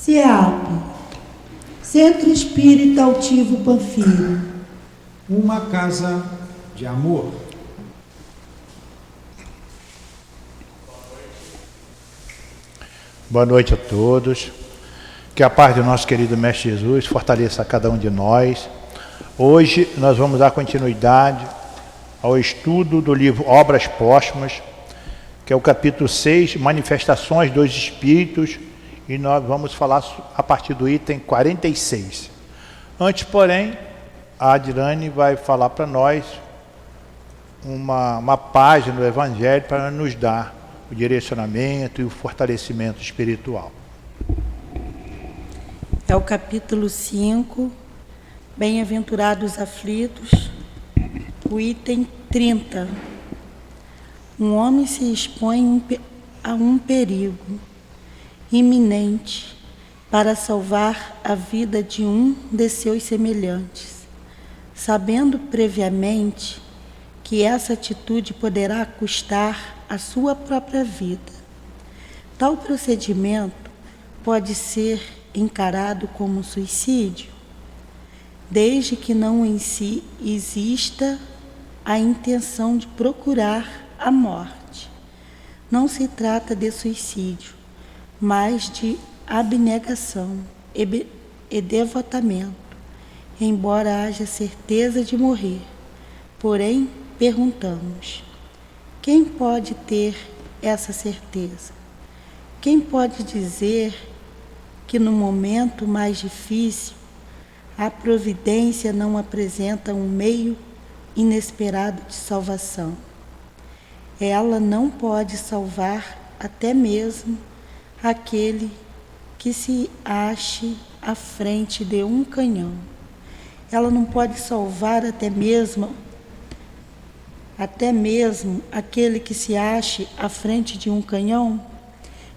CEAP, Centro Espírita Altivo Panfiro. Uma casa de amor. Boa noite a todos. Que a paz do nosso querido Mestre Jesus fortaleça a cada um de nós. Hoje nós vamos dar continuidade ao estudo do livro Obras Póstumas, que é o capítulo 6, Manifestações dos Espíritos, e nós vamos falar a partir do item 46. Antes, porém, a Adirane vai falar para nós uma página do Evangelho para nos dar o direcionamento e o fortalecimento espiritual. É o capítulo 5, Bem-aventurados aflitos, o item 30. Um homem se expõe a um perigo iminente para salvar a vida de um de seus semelhantes, sabendo previamente que essa atitude poderá custar a sua própria vida. Tal procedimento pode ser encarado como suicídio, desde que não em si exista a intenção de procurar a morte. Não se trata de suicídio, mas de abnegação e devotamento, embora haja certeza de morrer. Porém, perguntamos: quem pode ter essa certeza? Quem pode dizer que no momento mais difícil a providência não apresenta um meio inesperado de salvação? Ela não pode salvar até mesmo aquele que se ache à frente de um canhão. Ela não pode salvar até mesmo aquele que se ache à frente de um canhão.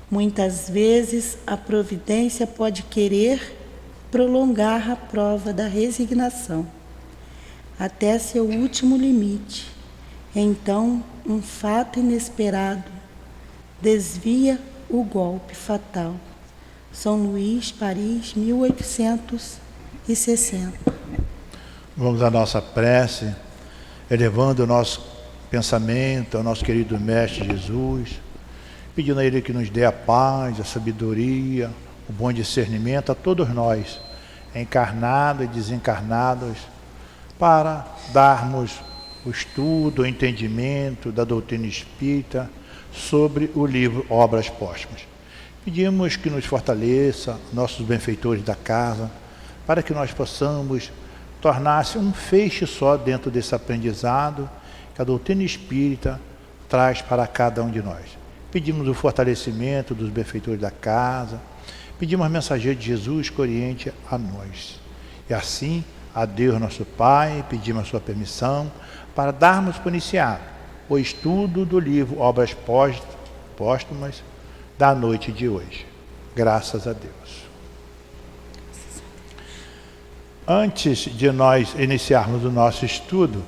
Muitas vezes a providência pode querer prolongar a prova da resignação até seu último limite. Então, um fato inesperado desvia o golpe fatal. São Luís, Paris, 1860. Vamos à nossa prece, elevando o nosso pensamento ao nosso querido Mestre Jesus, pedindo a Ele que nos dê a paz, a sabedoria, o bom discernimento a todos nós, encarnados e desencarnados, para darmos o estudo, o entendimento da doutrina espírita sobre o livro Obras Póstumas. Pedimos que nos fortaleça, nossos benfeitores da casa, para que nós possamos tornar-se um feixe só dentro desse aprendizado que a doutrina espírita traz para cada um de nós. Pedimos o fortalecimento dos benfeitores da casa, pedimos a mensageira de Jesus que oriente a nós. E assim, a Deus nosso Pai, pedimos a sua permissão para darmos por iniciado o estudo do livro Obras Póstumas da noite de hoje. Graças a Deus. Antes de nós iniciarmos o nosso estudo,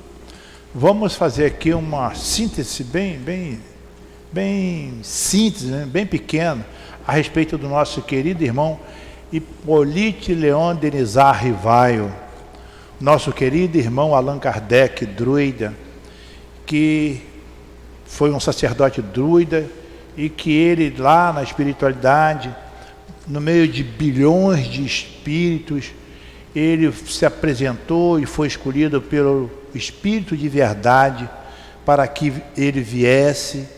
vamos fazer aqui uma síntese bem síntese, né? Bem pequena, a respeito do nosso querido irmão Hippolyte Léon Denisard Rivail, nosso querido irmão Allan Kardec, druida, que foi um sacerdote druida e que ele lá na espiritualidade, no meio de bilhões de espíritos, ele se apresentou e foi escolhido pelo Espírito de Verdade para que ele viesse,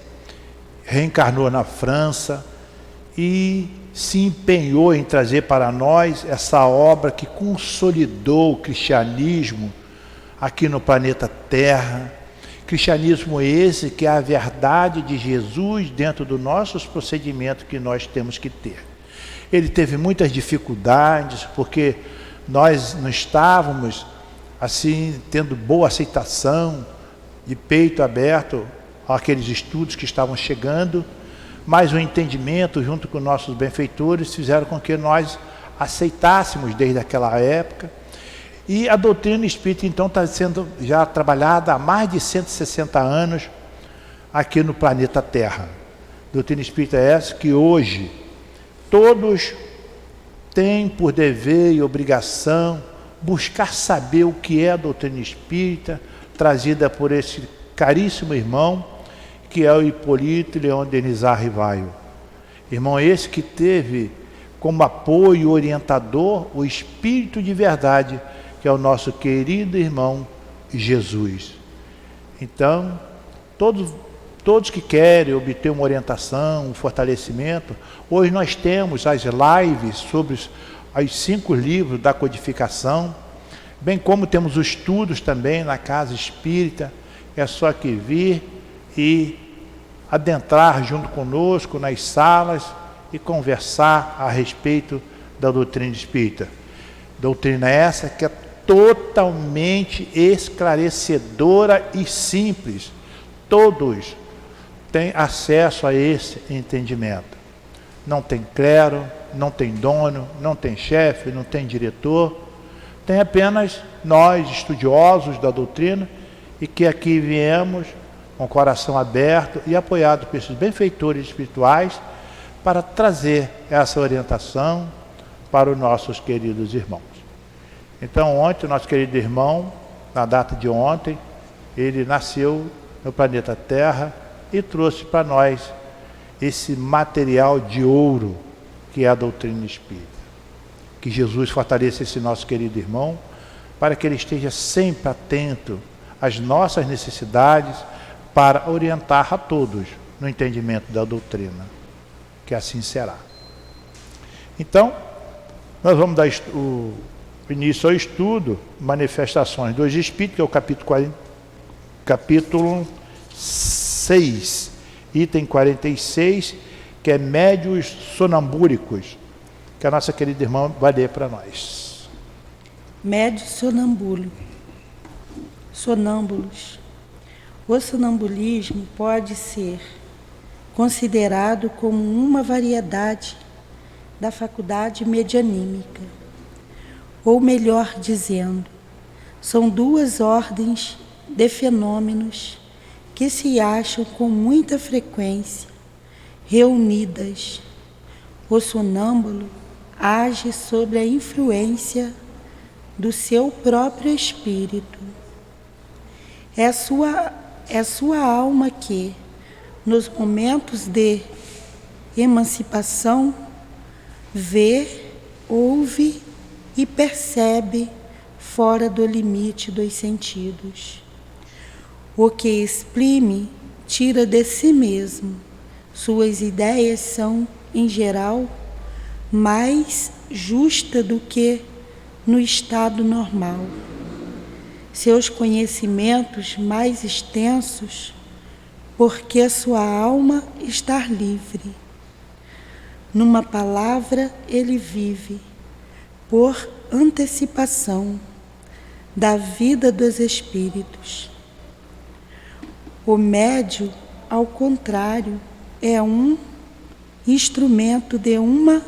reencarnou na França e se empenhou em trazer para nós essa obra que consolidou o cristianismo aqui no planeta Terra. Cristianismo esse que é a verdade de Jesus dentro dos nossos procedimentos que nós temos que ter. Ele teve muitas dificuldades porque nós não estávamos assim tendo boa aceitação, de peito aberto àqueles estudos que estavam chegando, mas o entendimento junto com nossos benfeitores fizeram com que nós aceitássemos desde aquela época. E a doutrina espírita então está sendo já trabalhada há mais de 160 anos aqui no planeta Terra. A doutrina espírita é essa que hoje todos tem por dever e obrigação buscar saber o que é a doutrina espírita, trazida por esse caríssimo irmão, que é o Hipólito Leon Denizar Rivaio. Irmão esse que teve como apoio e orientador o Espírito de verdade, que é o nosso querido irmão Jesus. Então, todos que querem obter uma orientação, um fortalecimento, hoje nós temos as lives sobre os 5 livros da codificação, bem como temos os estudos também na Casa Espírita. É só que vir e adentrar junto conosco nas salas e conversar a respeito da doutrina espírita. Doutrina essa que é totalmente esclarecedora e simples. Todos têm acesso a esse entendimento. Não tem clero, não tem dono, não tem chefe, não tem diretor. Tem apenas nós, estudiosos da doutrina, e que aqui viemos com o coração aberto e apoiado por esses benfeitores espirituais para trazer essa orientação para os nossos queridos irmãos. Então, ontem, nosso querido irmão, na data de ontem, ele nasceu no planeta Terra e trouxe para nós esse material de ouro que é a doutrina espírita. Que Jesus fortaleça esse nosso querido irmão para que ele esteja sempre atento às nossas necessidades, para orientar a todos no entendimento da doutrina, que assim será. Então, nós vamos dar o início ao estudo Manifestações dos Espíritos, que é o capítulo 6, item 46, que é Médiuns Sonambúlicos, que a nossa querida irmã vai ler para nós. Médiuns sonâmbulos. O sonambulismo pode ser considerado como uma variedade da faculdade medianímica, ou melhor dizendo, são 2 ordens de fenômenos que se acham com muita frequência reunidas. O sonâmbulo age sob a influência do seu próprio espírito. É sua alma que, nos momentos de emancipação, vê, ouve e percebe fora do limite dos sentidos. O que exprime tira de si mesmo. Suas ideias são, em geral, mais justas do que no estado normal. Seus conhecimentos mais extensos, porque a sua alma está livre. Numa palavra, ele vive, por antecipação, da vida dos espíritos. O médium, ao contrário, é um instrumento de uma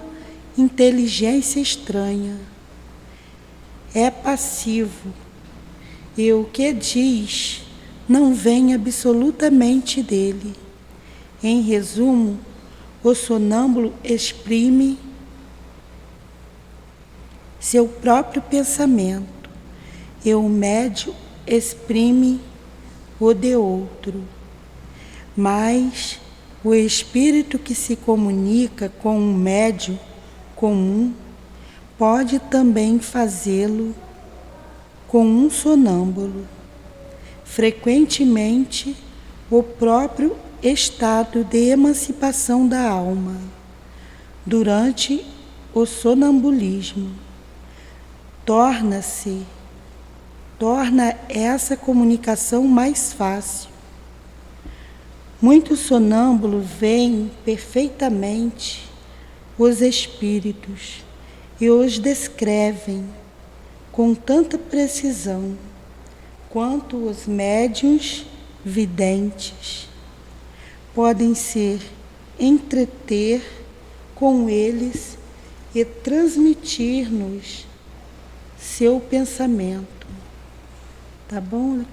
inteligência estranha. É passivo, e o que diz não vem absolutamente dele. Em resumo, o sonâmbulo exprime seu próprio pensamento, e o médium exprime o de outro. Mas o espírito que se comunica com um médium comum pode também fazê-lo com um sonâmbulo. Frequentemente, o próprio estado de emancipação da alma, durante o sonambulismo, torna essa comunicação mais fácil. Muitos sonâmbulos veem perfeitamente os espíritos e os descrevem com tanta precisão quanto os médiuns videntes. Podem se entreter com eles e transmitir-nos seu pensamento. Tá bom?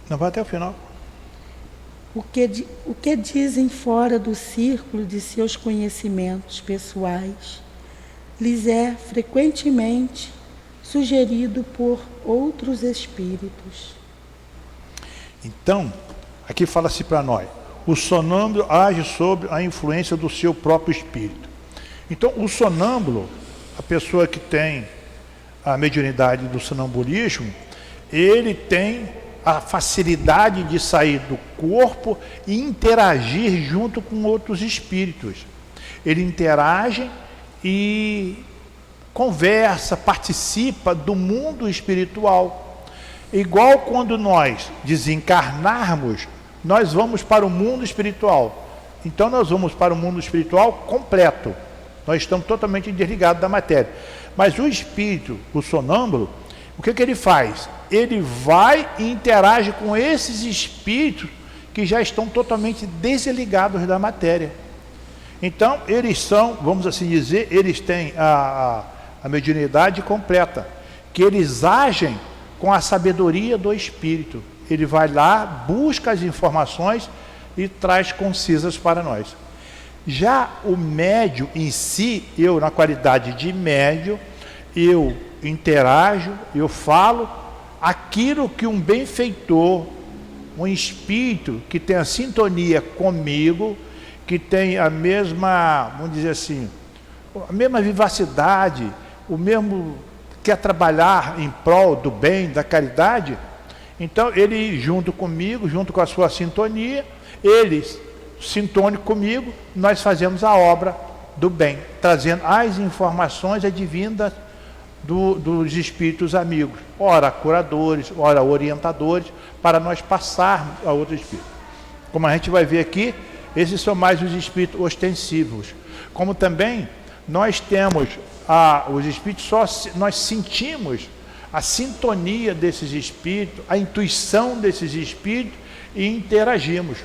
Não vai até o final. O que dizem fora do círculo de seus conhecimentos pessoais lhes é frequentemente sugerido por outros espíritos. Então, aqui fala-se para nós, o sonâmbulo age sob a influência do seu próprio espírito. Então, o sonâmbulo, a pessoa que tem a mediunidade do sonambulismo, ele tem a facilidade de sair do corpo e interagir junto com outros espíritos. Ele interage e conversa, participa do mundo espiritual. Igual quando nós desencarnarmos, nós vamos para o mundo espiritual. Então nós vamos para o mundo espiritual completo. Nós estamos totalmente desligados da matéria. Mas o espírito, o sonâmbulo, o que ele faz? Ele vai e interage com esses espíritos que já estão totalmente desligados da matéria. Então, eles são, vamos assim dizer, eles têm a mediunidade completa, que eles agem com a sabedoria do espírito. Ele vai lá, busca as informações e traz concisas para nós. Já o médium em si, eu na qualidade de médium, eu interajo, eu falo aquilo que um benfeitor, um espírito que tem a sintonia comigo, que tem a mesma, vamos dizer assim, a mesma vivacidade, o mesmo quer trabalhar em prol do bem, da caridade, então ele junto comigo, junto com a sua sintonia, eles sintônico comigo, nós fazemos a obra do bem, trazendo as informações advindas dos espíritos amigos, ora curadores, ora orientadores, para nós passarmos a outros espíritos. Como a gente vai ver aqui, esses são mais os espíritos ostensivos. Como também nós temos os espíritos, nós sentimos a sintonia desses espíritos, a intuição desses espíritos e interagimos.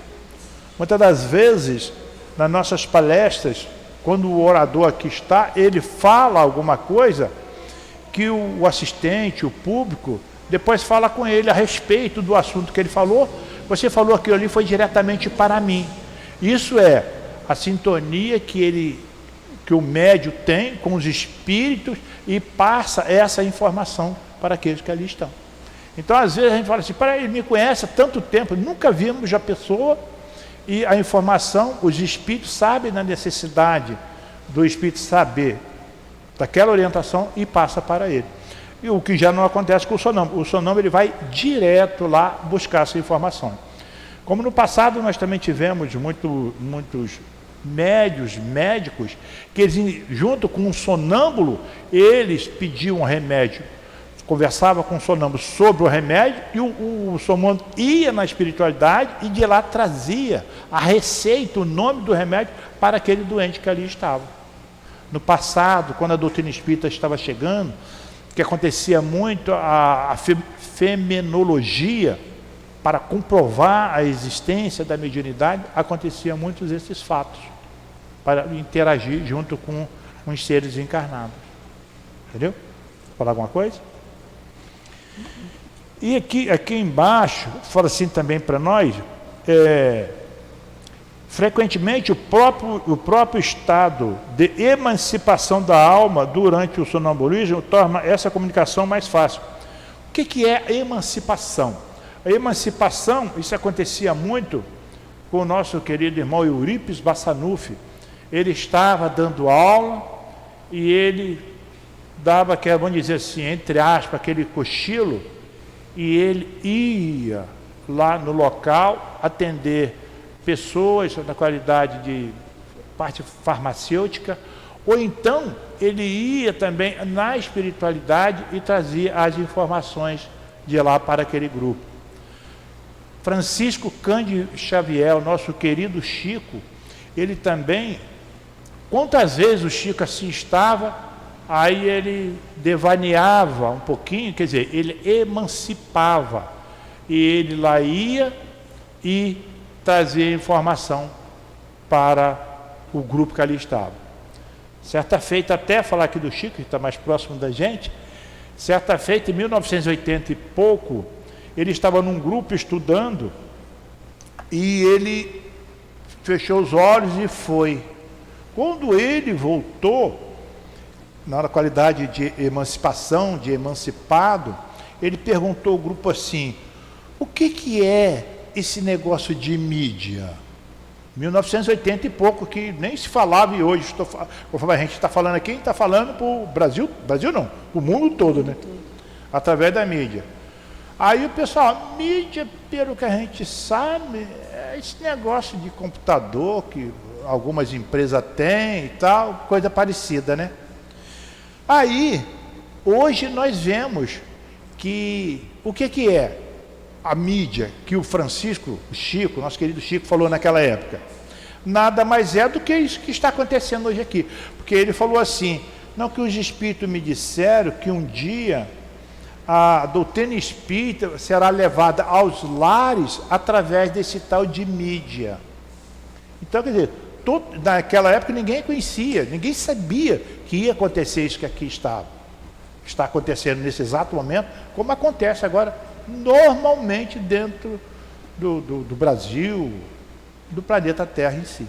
Muitas das vezes, nas nossas palestras, quando o orador aqui está, ele fala alguma coisa que o assistente, o público, depois fala com ele a respeito do assunto que ele falou. Você falou aquilo ali, foi diretamente para mim. Isso é a sintonia que o médium tem com os espíritos e passa essa informação para aqueles que ali estão. Então, às vezes a gente fala assim, ele me conhece há tanto tempo, nunca vimos a pessoa, e a informação, os espíritos sabem da necessidade do espírito saber daquela orientação e passa para ele. E o que já não acontece com o sonâmbulo. O sonâmbulo ele vai direto lá buscar essa informação. Como no passado nós também tivemos muitos médicos, que eles, junto com um sonâmbulo, eles pediam um remédio, conversava com o sonâmbulo sobre o remédio, e o sonâmbulo ia na espiritualidade e de lá trazia a receita, o nome do remédio para aquele doente que ali estava. No passado, quando a doutrina espírita estava chegando, que acontecia muito a fenomenologia, para comprovar a existência da mediunidade, acontecia muitos esses fatos, para interagir junto com os seres encarnados. Entendeu? Falar alguma coisa? E aqui embaixo, fala assim também para nós, frequentemente o próprio estado de emancipação da alma durante o sonambulismo torna essa comunicação mais fácil. O que é a emancipação? A emancipação, isso acontecia muito com o nosso querido irmão Eurípides Bassanuffi. Ele estava dando aula e ele dava, vamos dizer assim, entre aspas, aquele cochilo, e ele ia lá no local atender pessoas na qualidade de parte farmacêutica, ou então ele ia também na espiritualidade e trazia as informações de lá para aquele grupo. Francisco Cândido Xavier, o nosso querido Chico, ele também, quantas vezes o Chico assim estava, aí ele devaneava um pouquinho, quer dizer, ele emancipava, e ele lá ia e trazia informação para o grupo que ali estava. Certa feita, até falar aqui do Chico, que está mais próximo da gente, certa feita, em 1980 e pouco, ele estava num grupo estudando e ele fechou os olhos e foi. Quando ele voltou, na qualidade de emancipação, de emancipado, ele perguntou ao grupo assim: o que é esse negócio de mídia? 1980 e pouco, que nem se falava, e hoje a gente está falando aqui, a gente está falando para o Brasil não, para o mundo todo, né? Através da mídia. Aí o pessoal, mídia, pelo que a gente sabe, é esse negócio de computador que algumas empresas têm e tal, coisa parecida, né? Aí, hoje nós vemos que, o que é a mídia que o Francisco, o Chico, nosso querido Chico, falou naquela época? Nada mais é do que isso que está acontecendo hoje aqui. Porque ele falou assim: não, que os espíritos me disseram que um dia a doutrina espírita será levada aos lares através desse tal de mídia. Então, quer dizer, naquela época ninguém conhecia, ninguém sabia que ia acontecer isso que aqui está acontecendo nesse exato momento, como acontece agora normalmente dentro do Brasil, do planeta Terra em si.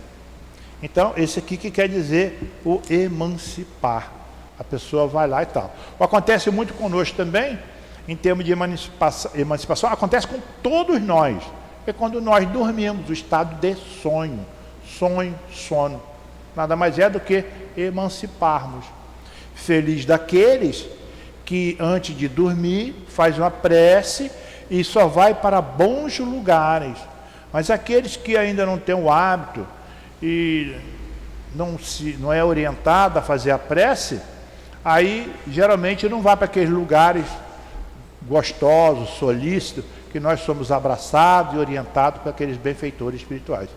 Então, esse aqui que quer dizer o emancipar. A pessoa vai lá e tal. Acontece muito conosco também, em termos de emancipação, acontece com todos nós. É quando nós dormimos, o estado de sonho. Sono. Nada mais é do que emanciparmos. Feliz daqueles que antes de dormir faz uma prece e só vai para bons lugares. Mas aqueles que ainda não têm o hábito e não é orientado a fazer a prece, aí geralmente não vai para aqueles lugares gostosos, solícitos, que nós somos abraçados e orientados por aqueles benfeitores espirituais.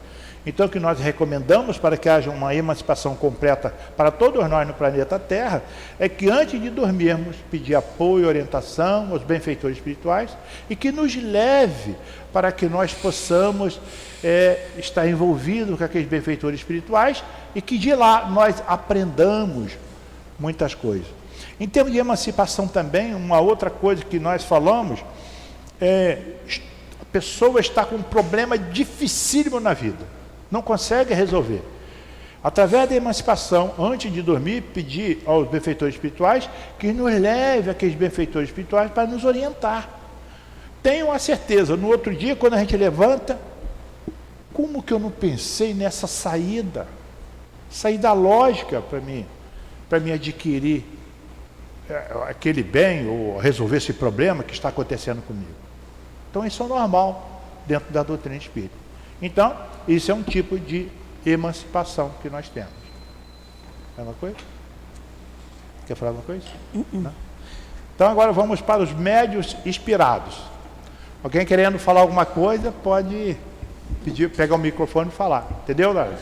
Então, o que nós recomendamos para que haja uma emancipação completa para todos nós no planeta Terra é que antes de dormirmos, pedir apoio e orientação aos benfeitores espirituais e que nos leve para que nós possamos estar envolvidos com aqueles benfeitores espirituais e que de lá nós aprendamos muitas coisas. Em termos de emancipação também, uma outra coisa que nós falamos é: a pessoa está com um problema dificílimo na vida, não consegue resolver. Através da emancipação, antes de dormir, pedir aos benfeitores espirituais que nos leve aqueles benfeitores espirituais para nos orientar. Tenho a certeza, no outro dia, quando a gente levanta, como que eu não pensei nessa saída lógica para mim adquirir aquele bem ou resolver esse problema que está acontecendo comigo. Então isso é normal dentro da doutrina espírita. Então, isso é um tipo de emancipação que nós temos. É uma coisa? Quer falar alguma coisa? Não? Então agora vamos para os médios inspirados. Alguém querendo falar alguma coisa pode pegar o microfone e falar. Entendeu, Laura?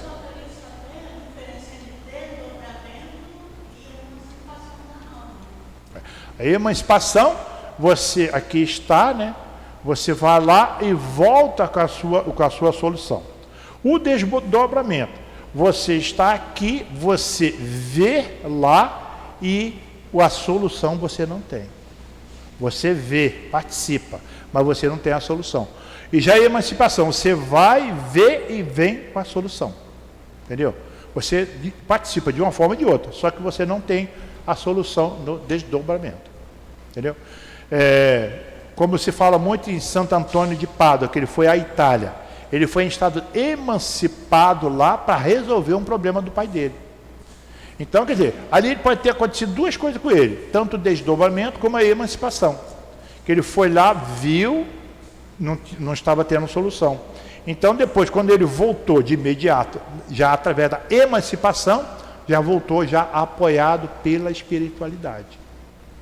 A emancipação, você aqui está, né? Você vai lá e volta com a sua solução. O desdobramento, você está aqui, você vê lá e a solução você não tem. Você vê, participa, mas você não tem a solução. E já a emancipação, você vai, vê e vem com a solução. Entendeu? Você participa de uma forma ou de outra, só que você não tem a solução no desdobramento. Entendeu? Como se fala muito em Santo Antônio de Pádua, que ele foi à Itália. Ele foi em estado emancipado lá para resolver um problema do pai dele. Então, quer dizer, ali pode ter acontecido duas coisas com ele, tanto o desdobramento como a emancipação. Que ele foi lá, viu, não estava tendo solução. Então, depois, quando ele voltou de imediato, já através da emancipação, já voltou já apoiado pela espiritualidade.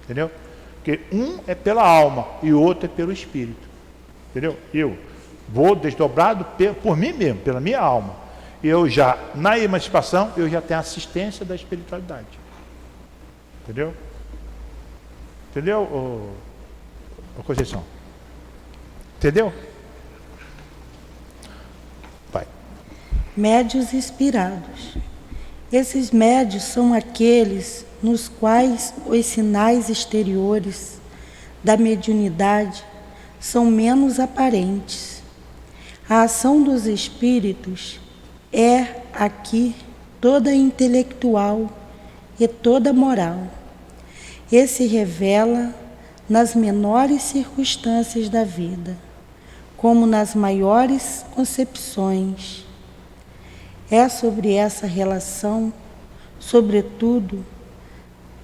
Entendeu? Porque um é pela alma e o outro é pelo espírito. Entendeu? Eu vou desdobrado por mim mesmo, pela minha alma. E eu já, na emancipação, eu já tenho a assistência da espiritualidade. Entendeu? Entendeu, ô Conceição? Entendeu? Vai. Médios inspirados. Esses médios são aqueles nos quais os sinais exteriores da mediunidade são menos aparentes. A ação dos espíritos é aqui toda intelectual e toda moral, e se revela nas menores circunstâncias da vida, como nas maiores concepções. É sobre essa relação, sobretudo,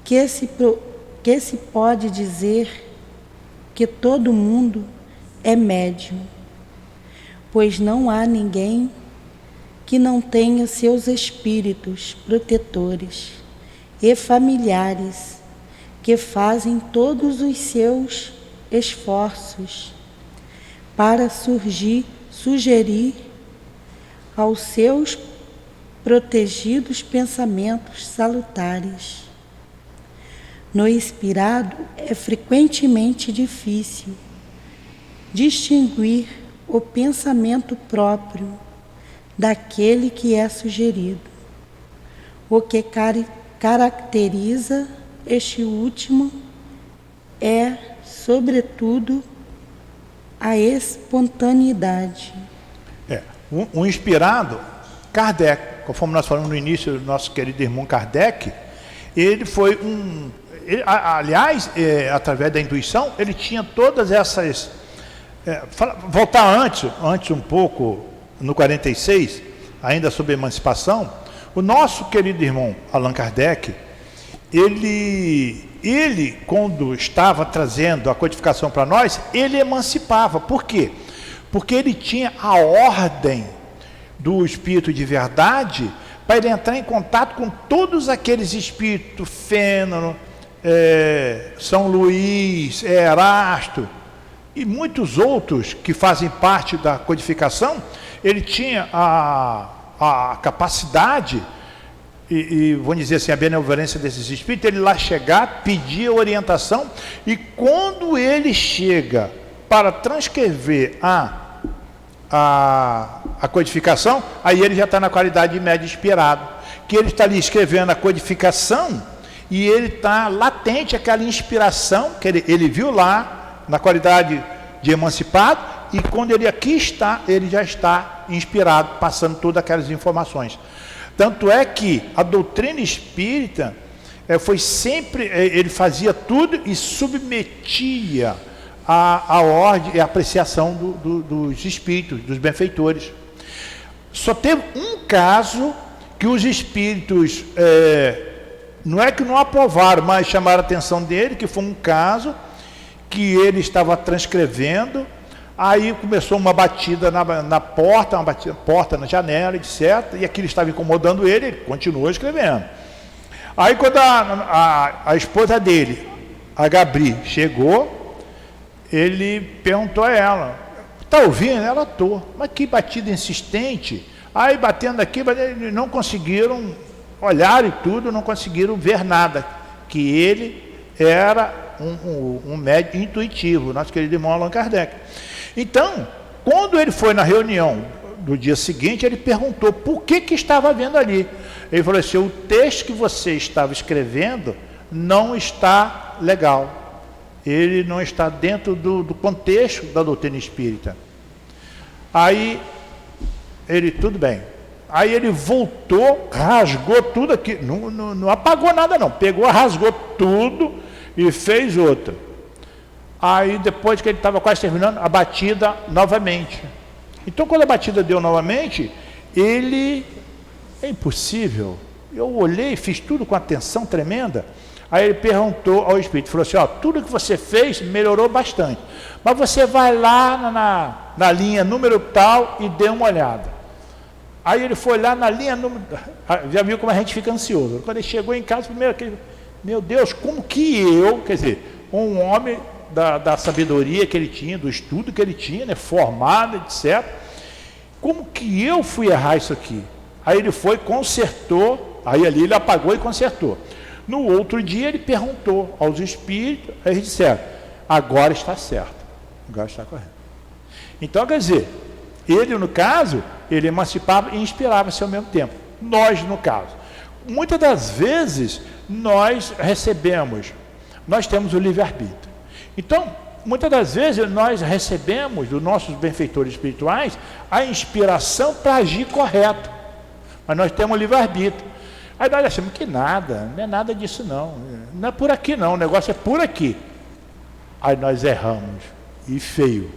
que se pode dizer que todo mundo é médium, pois não há ninguém que não tenha seus espíritos protetores e familiares que fazem todos os seus esforços para sugerir aos seus protegidos pensamentos salutares. No inspirado é frequentemente difícil distinguir o pensamento próprio daquele que é sugerido. O que caracteriza este último é, sobretudo, a espontaneidade. Um inspirado, Kardec, conforme nós falamos no início do nosso querido irmão Kardec, ele foi aliás, através da intuição, ele tinha todas essas... voltar antes um pouco, no 46, ainda sobre emancipação, o nosso querido irmão Allan Kardec, ele quando estava trazendo a codificação para nós, ele emancipava. Por quê? Porque ele tinha a ordem do Espírito de verdade para ele entrar em contato com todos aqueles espíritos, Fênelon, São Luís, Erasto e muitos outros que fazem parte da codificação. Ele tinha a capacidade e vamos dizer assim, a benevolência desses espíritos, ele lá chegar, pedir orientação, e quando ele chega para transcrever a codificação, aí ele já está na qualidade de médium inspirado, que ele está ali escrevendo a codificação, e ele está latente aquela inspiração, que ele viu lá, na qualidade de emancipado, e quando ele aqui está, ele já está inspirado, passando todas aquelas informações. Tanto é que a doutrina espírita foi sempre, ele fazia tudo e submetia a ordem e a apreciação dos espíritos, dos benfeitores. Só teve um caso que os espíritos, não é que não aprovaram, mas chamaram a atenção dele, que foi um caso que ele estava transcrevendo. Aí começou uma batida na porta, porta na janela, etc. E aquilo estava incomodando ele continuou escrevendo. Aí quando a esposa dele, a Gabri, chegou, ele perguntou a ela, está ouvindo? Ela estou. Mas que batida insistente. Aí batendo aqui, não conseguiram olhar e tudo, não conseguiram ver nada. Que ele era um médium intuitivo, nosso querido irmão Allan Kardec. Então, quando ele foi na reunião do dia seguinte, ele perguntou por que estava vendo ali. Ele falou assim, o texto que você estava escrevendo não está legal. Ele não está dentro do contexto da doutrina espírita. Aí, ele, tudo bem. Aí ele voltou, rasgou tudo aqui, não apagou nada não, pegou, rasgou tudo e fez outra. Aí depois que ele estava quase terminando, a batida novamente. Então quando a batida deu novamente, é impossível. Eu olhei, fiz tudo com atenção tremenda. Aí ele perguntou ao espírito, falou assim, tudo que você fez melhorou bastante, mas você vai lá na linha número tal e dê uma olhada. Aí ele foi lá na linha número... Já viu como a gente fica ansioso. Quando ele chegou em casa, primeiro aquele... Meu Deus, como que eu, quer dizer, um homem da sabedoria que ele tinha, do estudo que ele tinha, né, formado, etc. Como que eu fui errar isso aqui? Aí ele foi, consertou, aí ali ele apagou e consertou. No outro dia ele perguntou aos espíritos, aí eles disseram, agora está certo, agora está correto. Então, quer dizer, ele no caso, ele emancipava e inspirava-se ao mesmo tempo. Nós, no caso, muitas das vezes nós temos o livre-arbítrio. Então, muitas das vezes nós recebemos dos nossos benfeitores espirituais a inspiração para agir correto. Mas nós temos o livre-arbítrio. Aí nós achamos que nada, não é nada disso não. Não é por aqui não, o negócio é por aqui. Aí nós erramos, e feio.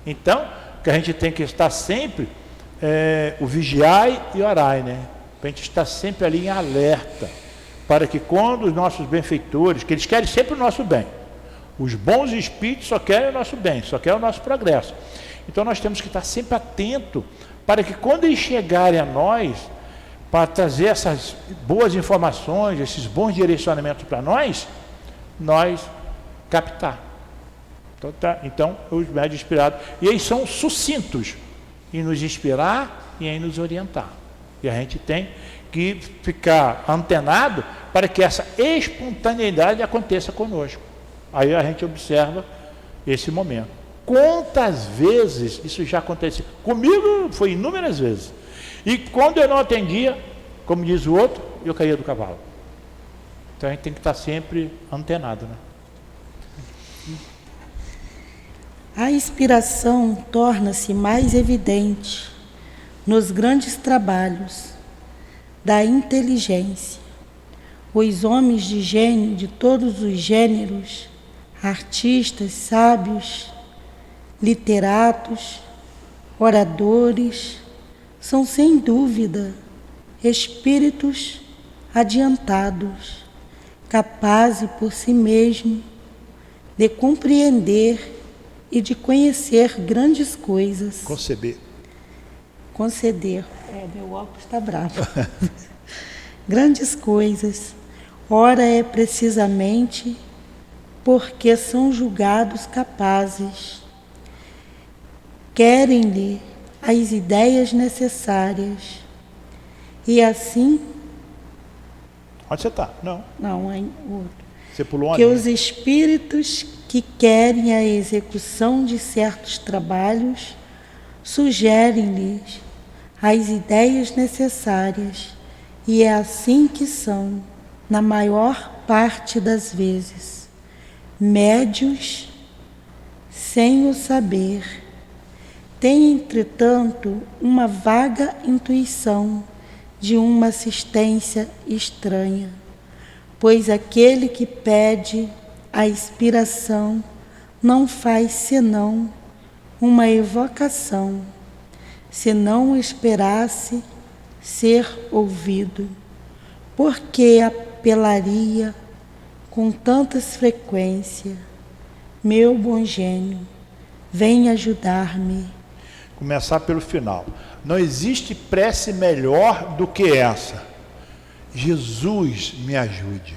Então, que a gente tem que estar sempre, o vigiai e orai, né? Para a gente estar sempre ali em alerta, para que quando os nossos benfeitores, que eles querem sempre o nosso bem, os bons espíritos só querem o nosso bem, só querem o nosso progresso. Então nós temos que estar sempre atento, para que quando eles chegarem a nós, para trazer essas boas informações, esses bons direcionamentos para nós captar. Então, os médios inspirados, e eles são sucintos em nos inspirar e em nos orientar. E a gente tem que ficar antenado para que essa espontaneidade aconteça conosco. Aí a gente observa esse momento. Quantas vezes isso já aconteceu? Comigo foi inúmeras vezes. E quando eu não atendia, como diz o outro, eu caía do cavalo. Então a gente tem que estar sempre antenado, né? A inspiração torna-se mais evidente nos grandes trabalhos da inteligência. Os homens de gênio de todos os gêneros, artistas, sábios, literatos, oradores, são sem dúvida espíritos adiantados, capazes por si mesmos de compreender e de conhecer grandes coisas. Conceder. Meu óculos está bravo. Grandes coisas. Ora, é precisamente porque são julgados capazes. Querem-lhe as ideias necessárias. E assim... Onde você está? Não. Não, é outro. Você pulou que os espíritos que querem a execução de certos trabalhos sugerem-lhes as ideias necessárias, e é assim que são, na maior parte das vezes, médios sem o saber. Têm, entretanto, uma vaga intuição de uma assistência estranha, pois aquele que pede a inspiração não faz senão uma evocação, se não esperasse ser ouvido. Por que apelaria com tantas frequências? Meu bom gênio, vem ajudar-me. Começar pelo final. Não existe prece melhor do que essa. Jesus me ajude.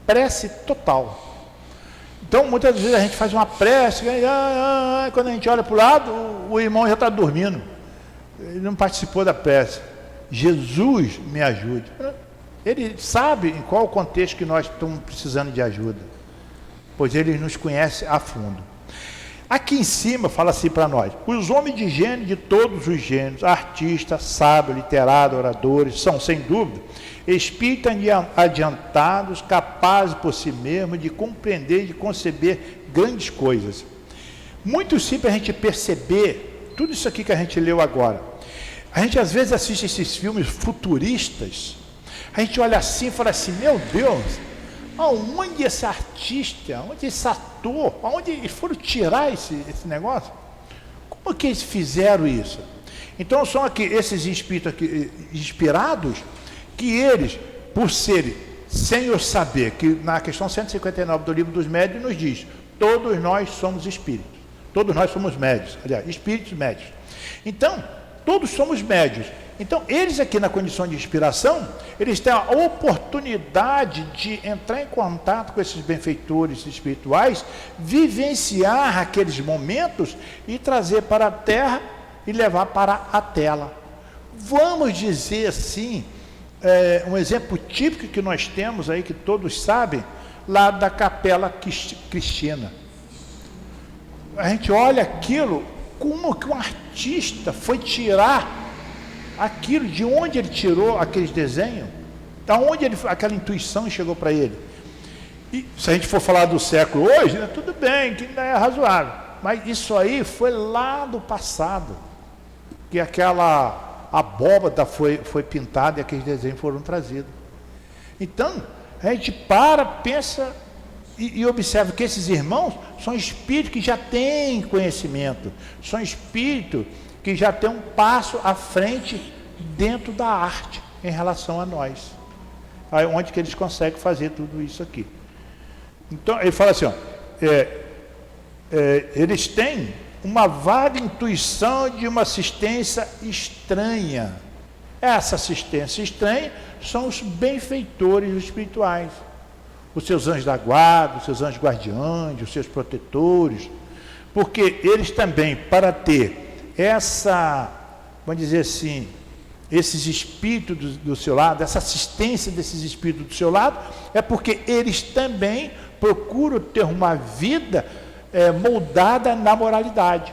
Prece total. Então, muitas vezes a gente faz uma prece, quando a gente olha para o lado, o irmão já está dormindo. Ele não participou da prece. Jesus me ajude. Ele sabe em qual contexto que nós estamos precisando de ajuda, pois ele nos conhece a fundo. Aqui em cima fala assim para nós: os homens de gênio de todos os gêneros, artistas, sábios, literatos, oradores, são, sem dúvida, espíritos adiantados, capazes por si mesmos de compreender e de conceber grandes coisas. Muito simples a gente perceber tudo isso aqui que a gente leu agora. A gente às vezes assiste esses filmes futuristas, a gente olha assim e fala assim: meu Deus, aonde esse artista, aonde esse ator, aonde eles foram tirar esse negócio? Como que eles fizeram isso? Então são aqui esses espíritos aqui, inspirados, que eles, por serem sem o saber, que na questão 159 do Livro dos Médiuns nos diz: todos nós somos espíritos, todos nós somos médios, aliás, espíritos médios. Então, todos somos médios. Então, eles aqui na condição de inspiração, eles têm a oportunidade de entrar em contato com esses benfeitores espirituais, vivenciar aqueles momentos e trazer para a Terra e levar para a tela. Vamos dizer assim, um exemplo típico que nós temos aí, que todos sabem, lá da Capela Cristina. A gente olha aquilo, como que um artista foi tirar aquilo, de onde ele tirou aqueles desenhos, da onde aquela intuição chegou para ele. E se a gente for falar do século hoje, né, tudo bem, que ainda é razoável, mas isso aí foi lá do passado, que aquela abóbada foi pintada e aqueles desenhos foram trazidos. Então, a gente pensa e observa que esses irmãos são espíritos que já têm conhecimento, são espíritos que já têm um passo à frente dentro da arte em relação a nós. Aí, onde que eles conseguem fazer tudo isso aqui. Então, ele fala assim, ó, eles têm uma vaga intuição de uma assistência estranha. Essa assistência estranha são os benfeitores espirituais, os seus anjos da guarda, os seus anjos guardiães, os seus protetores, porque eles também, para ter essa, vamos dizer assim, esses espíritos do seu lado, essa assistência desses espíritos do seu lado, é porque eles também procuram ter uma vida moldada na moralidade.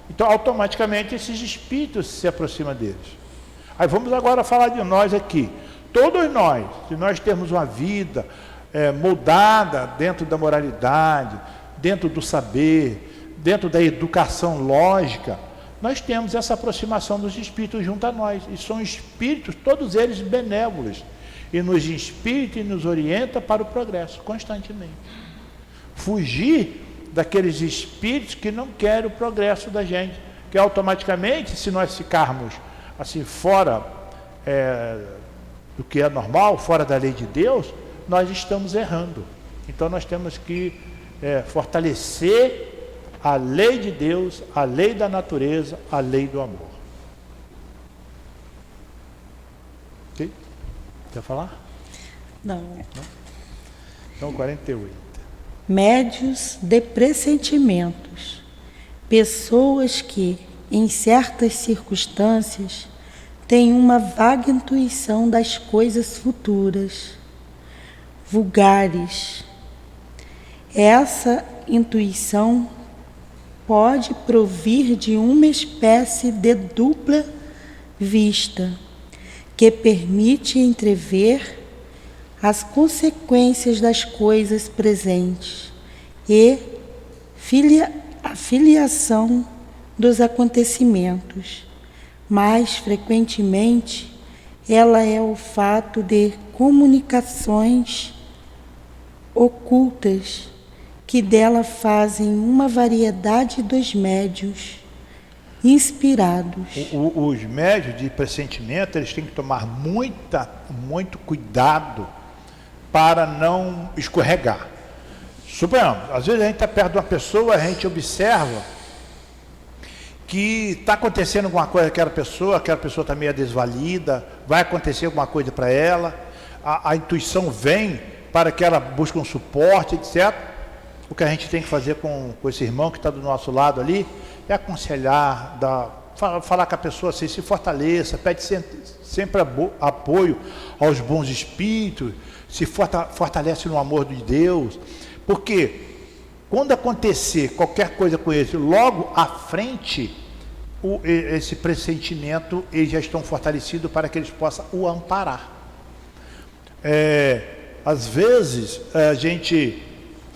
Então, automaticamente, esses espíritos se aproximam deles. Aí vamos agora falar de nós aqui. Todos nós, se nós temos uma vida moldada dentro da moralidade, dentro do saber, dentro da educação lógica, nós temos essa aproximação dos espíritos junto a nós. E são espíritos, todos eles benévolos, e nos inspira e nos orienta para o progresso, constantemente. Fugir daqueles espíritos que não querem o progresso da gente, que automaticamente, se nós ficarmos assim fora do que é normal, fora da lei de Deus, nós estamos errando. Então nós temos que fortalecer a lei de Deus, a lei da natureza, a lei do amor. Ok? Quer falar? Não. Então, 48. Médios de pressentimentos. Pessoas que, em certas circunstâncias, têm uma vaga intuição das coisas futuras, vulgares. Essa intuição pode provir de uma espécie de dupla vista, que permite entrever as consequências das coisas presentes e a filiação dos acontecimentos. Mais frequentemente, ela é o fato de comunicações ocultas que dela fazem uma variedade dos médios inspirados. Os médios de pressentimento, eles têm que tomar muito cuidado para não escorregar. Suponhamos, às vezes a gente está perto de uma pessoa, a gente observa que está acontecendo alguma coisa com aquela pessoa está meio desvalida, vai acontecer alguma coisa para ela, a intuição vem para que ela busque um suporte, etc. O que a gente tem que fazer com esse irmão que está do nosso lado ali é aconselhar, falar com a pessoa assim, se fortaleça, pede sempre apoio aos bons espíritos, se fortalece no amor de Deus, porque quando acontecer qualquer coisa com ele, logo à frente, esse pressentimento, eles já estão fortalecidos para que eles possam o amparar. Às vezes, a gente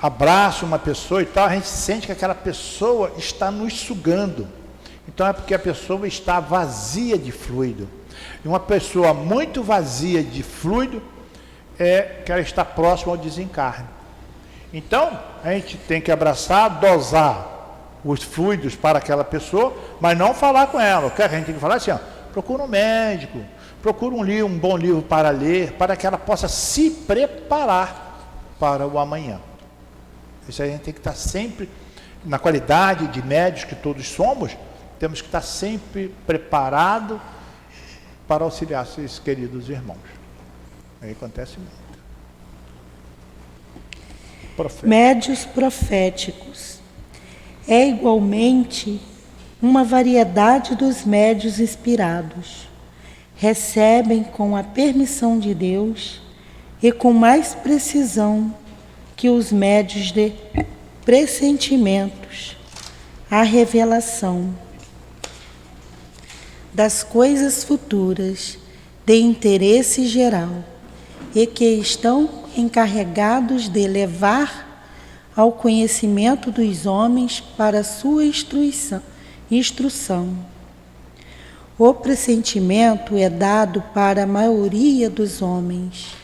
abraça uma pessoa e tal, a gente sente que aquela pessoa está nos sugando. Então é porque a pessoa está vazia de fluido. E uma pessoa muito vazia de fluido é que ela está próxima ao desencarne. Então, a gente tem que abraçar, dosar os fluidos para aquela pessoa, mas não falar com ela. O que a gente tem que falar é assim, ó, procura um médico, procura um bom livro para ler, para que ela possa se preparar para o amanhã. Isso aí a gente tem que estar sempre, na qualidade de médios que todos somos, temos que estar sempre preparado para auxiliar esses queridos irmãos. Aí acontece muito. Médios proféticos. É igualmente uma variedade dos médios inspirados. Recebem com a permissão de Deus e com mais precisão que os médios de pressentimentos a revelação das coisas futuras de interesse geral e que estão encarregados de levar ao conhecimento dos homens para sua instrução. O pressentimento é dado para a maioria dos homens,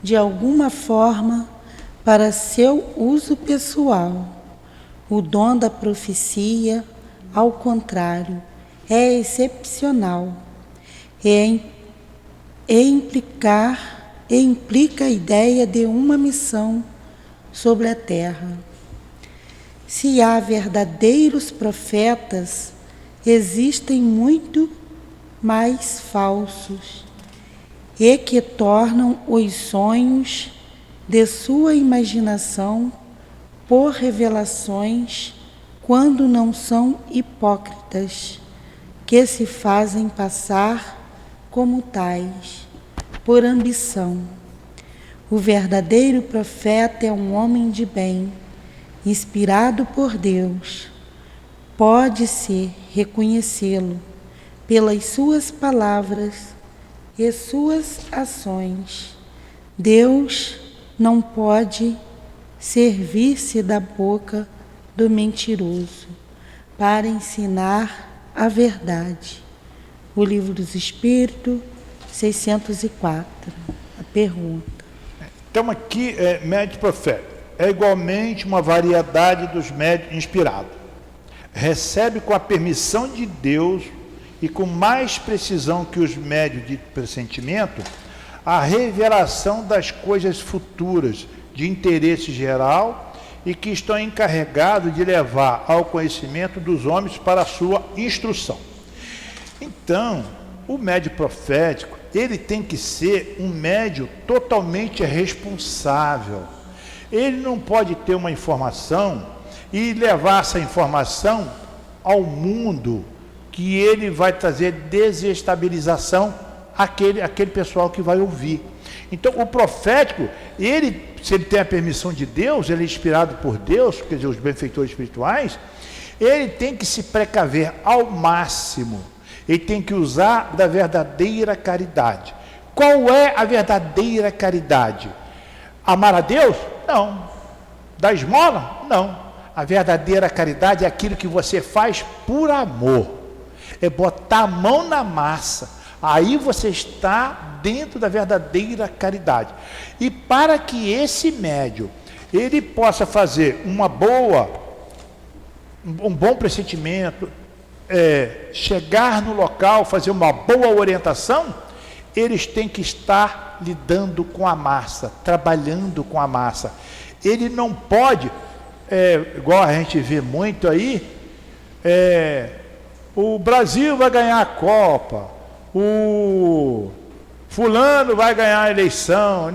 de alguma forma, para seu uso pessoal. O dom da profecia, ao contrário, é excepcional implica a ideia de uma missão sobre a terra. Se há verdadeiros profetas, existem muito mais falsos, e que tornam os sonhos de sua imaginação por revelações, quando não são hipócritas, que se fazem passar como tais, por ambição. O verdadeiro profeta é um homem de bem, inspirado por Deus. Pode-se reconhecê-lo pelas suas palavras e suas ações. Deus não pode servir-se da boca do mentiroso para ensinar a verdade. O Livro dos Espíritos, 604. A pergunta. Então aqui, médio profeta é igualmente uma variedade dos médios inspirados. Recebe com a permissão de Deus e com mais precisão que os médios de pressentimento a revelação das coisas futuras de interesse geral e que estão encarregados de levar ao conhecimento dos homens para a sua instrução. Então, o médio profético, ele tem que ser um médio totalmente responsável. Ele não pode ter uma informação e levar essa informação ao mundo, que ele vai trazer desestabilização àquele pessoal que vai ouvir. Então, o profético, se ele tem a permissão de Deus, ele é inspirado por Deus, quer dizer, os benfeitores espirituais, ele tem que se precaver ao máximo. Ele tem que usar da verdadeira caridade. Qual é a verdadeira caridade? Amar a Deus? Não. Dar esmola? Não. A verdadeira caridade é aquilo que você faz por amor. É botar a mão na massa. Aí você está dentro da verdadeira caridade. E para que esse médium ele possa fazer um bom pressentimento, chegar no local, fazer uma boa orientação, eles têm que estar lidando com a massa, trabalhando com a massa. Ele não pode, igual a gente vê muito aí, o Brasil vai ganhar a Copa, o fulano vai ganhar a eleição,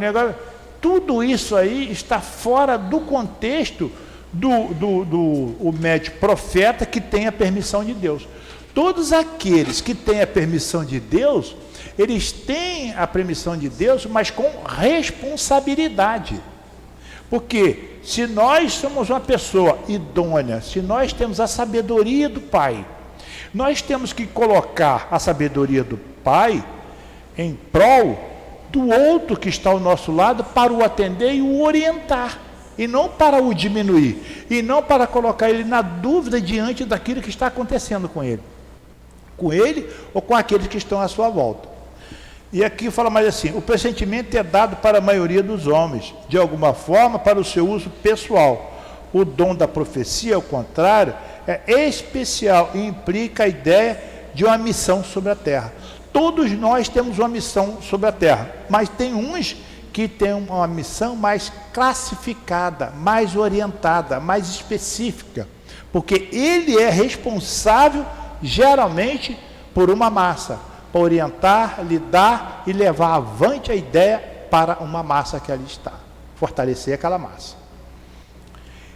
tudo isso aí está fora do contexto do médium profeta que tem a permissão de Deus. Todos aqueles que têm a permissão de Deus, eles têm a permissão de Deus, mas com responsabilidade. Porque se nós somos uma pessoa idônea, se nós temos a sabedoria do Pai, nós temos que colocar a sabedoria do Pai em prol do outro que está ao nosso lado para o atender e o orientar. E não para o diminuir, e não para colocar ele na dúvida diante daquilo que está acontecendo com ele ou com aqueles que estão à sua volta. E aqui fala mais assim: o pressentimento é dado para a maioria dos homens, de alguma forma para o seu uso pessoal. O dom da profecia, ao contrário, é especial e implica a ideia de uma missão sobre a terra. Todos nós temos uma missão sobre a terra, mas tem uns que tem uma missão mais classificada, mais orientada, mais específica, porque ele é responsável, geralmente, por uma massa, para orientar, lidar e levar avante a ideia para uma massa que ali está, fortalecer aquela massa.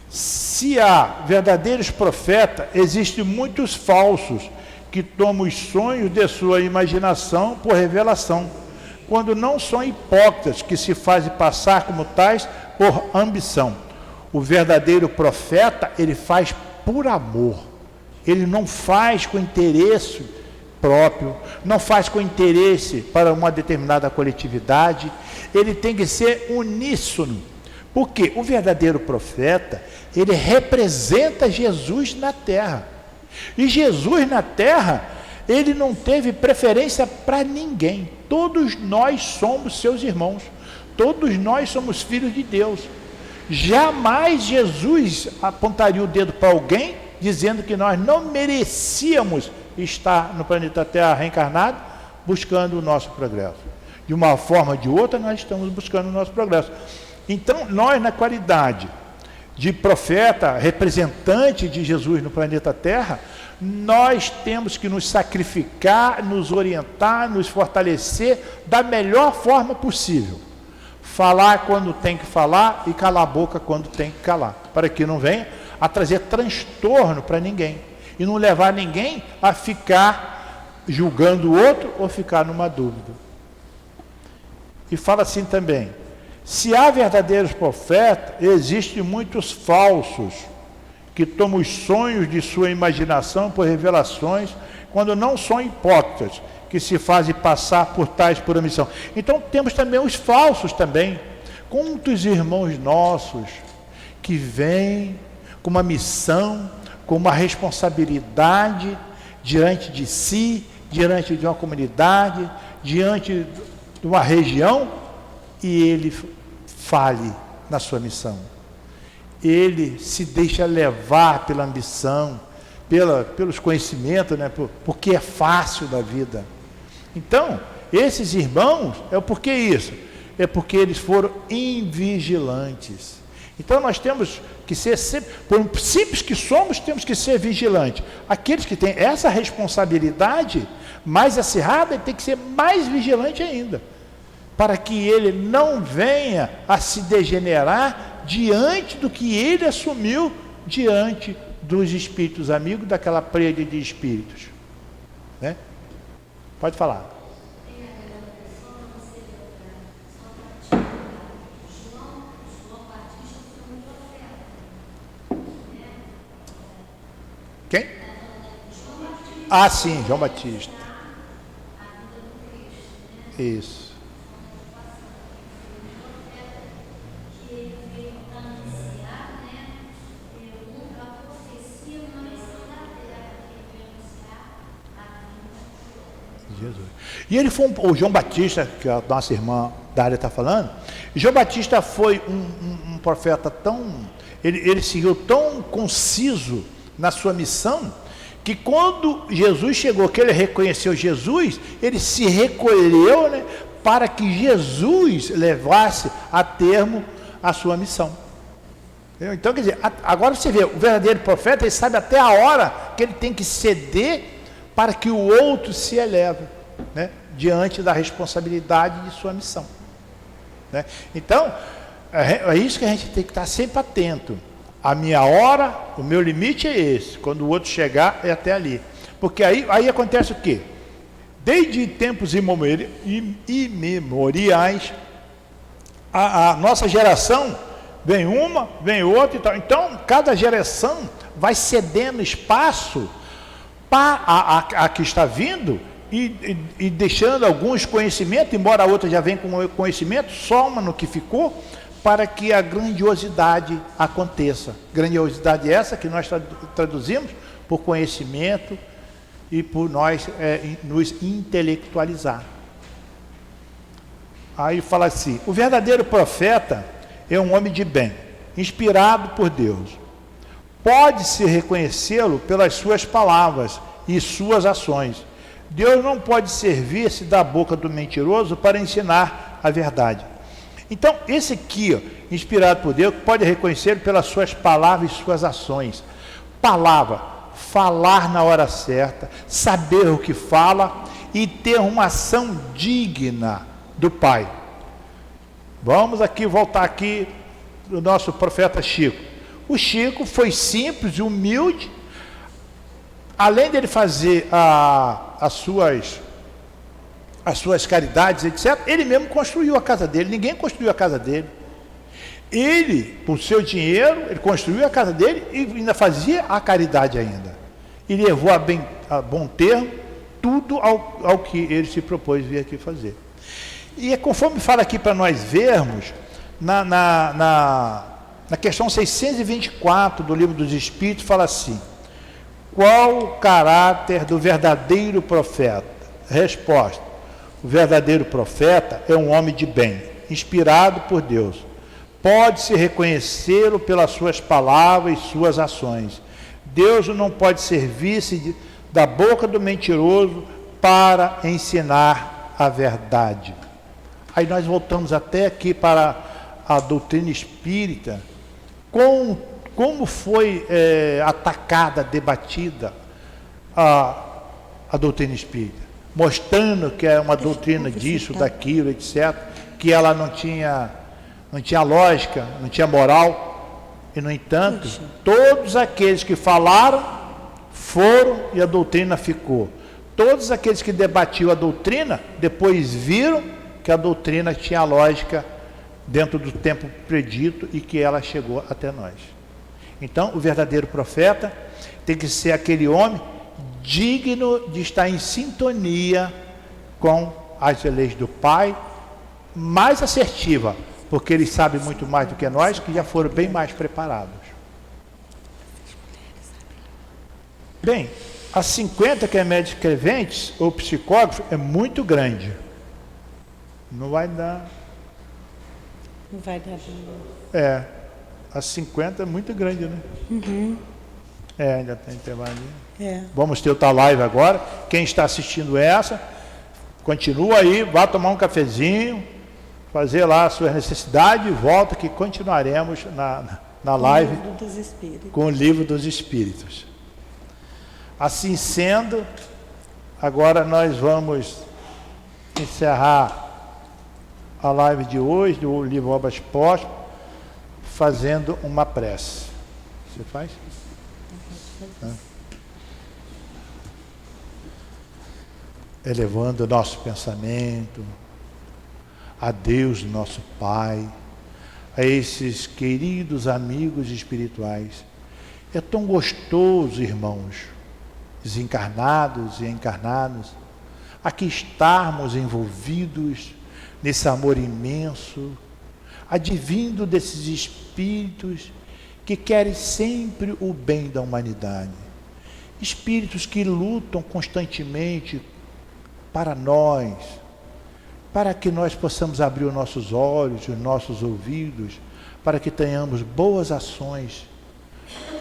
Se há verdadeiros profetas, existem muitos falsos, que tomam os sonhos de sua imaginação por revelação, quando não são hipócritas que se fazem passar como tais por ambição. O verdadeiro profeta, ele faz por amor. Ele não faz com interesse próprio, não faz com interesse para uma determinada coletividade. Ele tem que ser uníssono. Porque o verdadeiro profeta, ele representa Jesus na terra. E Jesus na terra, Ele não teve preferência para ninguém. Todos nós somos seus irmãos. Todos nós somos filhos de Deus. Jamais Jesus apontaria o dedo para alguém dizendo que nós não merecíamos estar no planeta Terra reencarnado buscando o nosso progresso. De uma forma ou de outra, nós estamos buscando o nosso progresso. Então, nós, na qualidade de profeta, representante de Jesus no planeta Terra, nós temos que nos sacrificar, nos orientar, nos fortalecer da melhor forma possível. Falar quando tem que falar e calar a boca quando tem que calar, para que não venha a trazer transtorno para ninguém e não levar ninguém a ficar julgando o outro ou ficar numa dúvida. E fala assim também: se há verdadeiros profetas, existem muitos falsos que tomam os sonhos de sua imaginação por revelações, quando não são hipócritas, que se fazem passar por tais por omissão. Então temos também os falsos também. Quantos irmãos nossos que vêm com uma missão, com uma responsabilidade diante de si, diante de uma comunidade, diante de uma região, e ele fale na sua missão. Ele se deixa levar pela ambição, pelos conhecimentos, né? Porque é fácil da vida. Então, esses irmãos, por que isso? É porque eles foram invigilantes. Então nós temos que ser sempre, por simples que somos, temos que ser vigilantes. Aqueles que têm essa responsabilidade mais acirrada, tem que ser mais vigilante ainda, para que ele não venha a se degenerar diante do que ele assumiu diante dos espíritos amigos, daquela pleiade de espíritos, né? Pode falar. Quem? Ah, sim, João Batista. Isso. Jesus. E ele foi o João Batista, que a nossa irmã Dália está falando. João Batista foi um profeta tão... Ele seguiu tão conciso na sua missão, que quando Jesus chegou, que ele reconheceu Jesus, ele se recolheu, né, para que Jesus levasse a termo a sua missão. Então, quer dizer, agora você vê, o verdadeiro profeta, ele sabe até a hora que ele tem que ceder para que o outro se eleve, né, diante da responsabilidade de sua missão, né? Então, é isso que a gente tem que estar sempre atento. A minha hora, o meu limite é esse. Quando o outro chegar, é até ali. Porque aí acontece o quê? Desde tempos imemoriais, a nossa geração, vem uma, vem outra e tal. Então, cada geração vai cedendo espaço para a que está vindo e deixando alguns conhecimentos, embora a outra já venha com conhecimento, soma no que ficou, para que a grandiosidade aconteça. Grandiosidade essa que nós traduzimos por conhecimento e por nós nos intelectualizar. Aí fala assim: o verdadeiro profeta é um homem de bem, inspirado por Deus. Pode-se reconhecê-lo pelas suas palavras e suas ações. Deus não pode servir-se da boca do mentiroso para ensinar a verdade. Então, esse aqui, ó, inspirado por Deus, pode reconhecer pelas suas palavras e suas ações. Palavra, falar na hora certa, saber o que fala e ter uma ação digna do Pai. Vamos aqui voltar aqui do nosso profeta Chico. O Chico foi simples e humilde. Além dele fazer as suas caridades, etc., ele mesmo construiu a casa dele. Ninguém construiu a casa dele. Ele, com seu dinheiro, ele construiu a casa dele e ainda fazia a caridade ainda. E levou a bom termo tudo ao que ele se propôs vir aqui fazer. E é conforme fala aqui para nós vermos, na questão 624 do Livro dos Espíritos, fala assim: Qual o caráter do verdadeiro profeta? Resposta: o verdadeiro profeta é um homem de bem, inspirado por Deus. Pode-se reconhecê-lo pelas suas palavras e suas ações. Deus não pode servir-se da boca do mentiroso para ensinar a verdade. Aí nós voltamos até aqui para a doutrina espírita, como foi atacada, debatida a doutrina espírita, mostrando que é uma doutrina disso, daquilo, etc., que ela não tinha lógica, não tinha moral. E, no entanto, todos aqueles que falaram foram e a doutrina ficou. Todos aqueles que debatiam a doutrina, depois viram que a doutrina tinha lógica dentro do tempo predito e que ela chegou até nós. Então, o verdadeiro profeta tem que ser aquele homem digno de estar em sintonia com as leis do Pai, mais assertiva, porque ele sabe muito mais do que nós, que já foram bem mais preparados. Bem, a 50 que é médico escreventes ou psicógrafo é muito grande. Não vai dar. Não vai dar. A 50 é muito grande, né? Uhum. Ainda tem intervalo. Vamos ter outra live agora. Quem está assistindo essa, continua aí, vá tomar um cafezinho, fazer lá as suas necessidades e volta que continuaremos na live com o Livro dos Espíritos. Assim sendo, agora nós vamos encerrar a live de hoje do livro Obras Póstumas fazendo uma prece. Você faz? Elevando o nosso pensamento a Deus, nosso Pai, a esses queridos amigos espirituais. É tão gostoso, irmãos, desencarnados e encarnados, aqui estarmos envolvidos nesse amor imenso, advindo desses espíritos que querem sempre o bem da humanidade. Espíritos que lutam constantemente para nós, para que nós possamos abrir os nossos olhos, os nossos ouvidos, para que tenhamos boas ações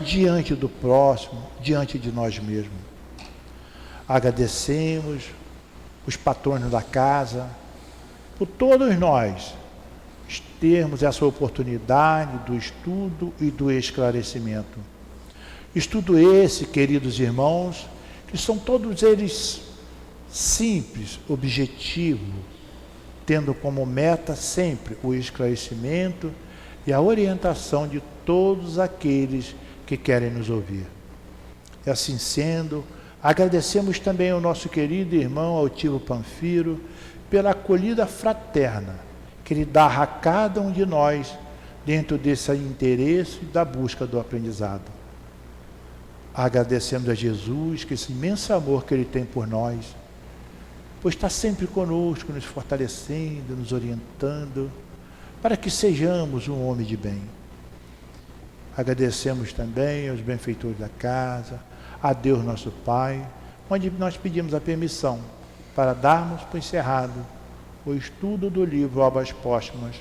diante do próximo, diante de nós mesmos. Agradecemos os patronos da casa, por todos nós termos essa oportunidade do estudo e do esclarecimento. Estudo esse, queridos irmãos, que são todos eles simples, objetivo, tendo como meta sempre o esclarecimento e a orientação de todos aqueles que querem nos ouvir. E assim sendo, agradecemos também ao nosso querido irmão Altivo Panfiro pela acolhida fraterna que ele dá a cada um de nós dentro desse interesse da busca do aprendizado. Agradecemos a Jesus que esse imenso amor que ele tem por nós, pois está sempre conosco, nos fortalecendo, nos orientando, para que sejamos um homem de bem. Agradecemos também aos benfeitores da casa, a Deus nosso Pai, onde nós pedimos a permissão para darmos por encerrado o estudo do livro Obras Póstumas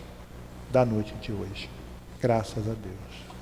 da noite de hoje. Graças a Deus.